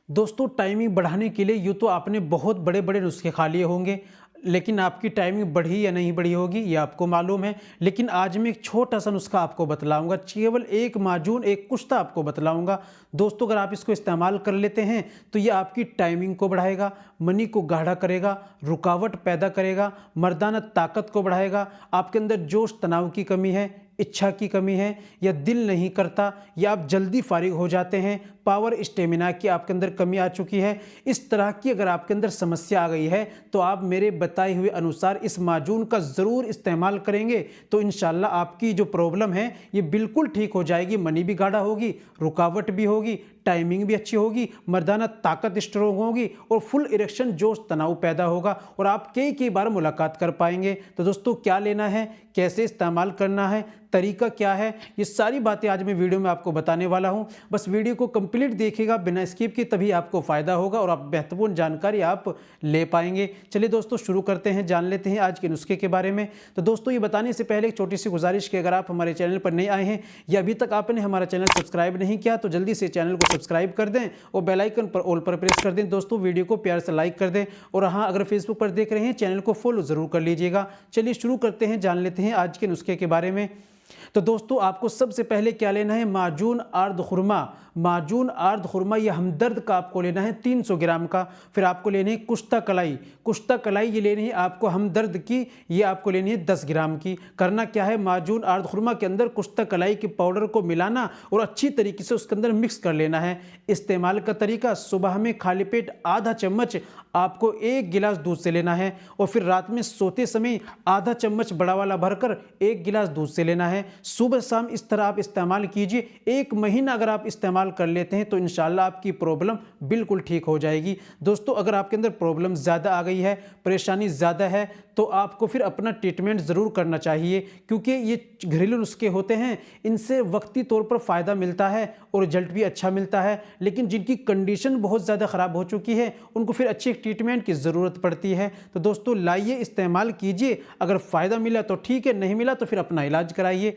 दोस्तों टाइमिंग बढ़ाने के लिए यूँ तो आपने बहुत बड़े बड़े नुस्खे खा लिए होंगे, लेकिन आपकी टाइमिंग बढ़ी या नहीं बढ़ी होगी ये आपको मालूम है। लेकिन आज मैं एक छोटा सा नुस्खा आपको बतलाऊंगा, केवल एक माजून एक कुश्ता आपको बतलाऊंगा। दोस्तों अगर आप इसको इस्तेमाल कर लेते हैं तो ये आपकी टाइमिंग को बढ़ाएगा, मनी को गाढ़ा करेगा, रुकावट पैदा करेगा, मर्दाना ताकत को बढ़ाएगा। आपके अंदर जोश तनाव की कमी है, इच्छा की कमी है, या दिल नहीं करता, या आप जल्दी फारिग हो जाते हैं, पावर स्टेमिना की आपके अंदर कमी आ चुकी है, इस तरह की अगर आपके अंदर समस्या आ गई है तो आप मेरे बताए हुए अनुसार इस माजून का ज़रूर इस्तेमाल करेंगे तो इंशाल्लाह आपकी जो प्रॉब्लम है ये बिल्कुल ठीक हो जाएगी। मनी भी गाढ़ा होगी, रुकावट भी होगी, टाइमिंग भी अच्छी होगी, मर्दाना ताकत स्ट्रोंग होगी और फुल इरेक्शन जोश तनाव पैदा होगा और आप कई बार मुलाकात कर पाएंगे। तो दोस्तों क्या लेना है, कैसे इस्तेमाल करना है, तरीका क्या है, ये सारी बातें आज मैं वीडियो में आपको बताने वाला हूं। बस वीडियो को कंप्लीट देखिएगा बिना स्किप के, तभी आपको फ़ायदा होगा और आप महत्वपूर्ण जानकारी आप ले पाएंगे। चलिए दोस्तों शुरू करते हैं, जान लेते हैं आज के नुस्खे के बारे में। तो दोस्तों ये बताने से पहले एक छोटी सी गुजारिश कि अगर आप हमारे चैनल पर नए आए हैं या अभी तक आपने हमारा चैनल सब्सक्राइब नहीं किया तो जल्दी से चैनल को सब्सक्राइब कर दें और बेल आइकन पर ऑल पर प्रेस कर दें। दोस्तों वीडियो को प्यार से लाइक कर दें और हाँ अगर फेसबुक पर देख रहे हैं चैनल को फॉलो ज़रूर कर लीजिएगा। चलिए शुरू करते हैं, जान लेते हैं आज के नुस्खे के बारे में। तो दोस्तों आपको सबसे पहले क्या लेना है, माजून आर्द खुरमा। माजून आर्द खुरमा या हमदर्द का आपको लेना है 300 ग्राम का। फिर आपको लेनी है कुश्ता कलाई। कुश्ता कलाई ये लेनी है आपको हमदर्द की, ये आपको लेनी है 10 ग्राम की। करना क्या है, माजून आर्द खुरमा के अंदर कुश्ता कलाई के पाउडर को मिलाना और अच्छी तरीके से उसके अंदर मिक्स कर लेना है। इस्तेमाल का तरीका, सुबह में खाली पेट आधा चम्मच आपको 1 गिलास दूध से लेना है और फिर रात में सोते समय आधा चम्मच बड़ा वाला भरकर 1 गिलास दूध से लेना है। सुबह शाम इस तरह आप इस्तेमाल कीजिए। 1 महीना अगर आप इस्तेमाल कर लेते हैं तो इंशाल्लाह आपकी प्रॉब्लम बिल्कुल ठीक हो जाएगी। दोस्तों अगर आपके अंदर प्रॉब्लम ज़्यादा आ गई है, परेशानी ज़्यादा है, तो आपको फिर अपना ट्रीटमेंट ज़रूर करना चाहिए, क्योंकि ये घरेलू नुस्खे होते हैं, इनसे वक्ती तौर पर फ़ायदा मिलता है और रिजल्ट भी अच्छा मिलता है। लेकिन जिनकी कंडीशन बहुत ज़्यादा ख़राब हो चुकी है उनको फिर अच्छे ट्रीटमेंट की ज़रूरत पड़ती है। तो दोस्तों लाइए, इस्तेमाल कीजिए, अगर फ़ायदा मिला तो ठीक है, नहीं मिला तो फिर अपना इलाज कराइए।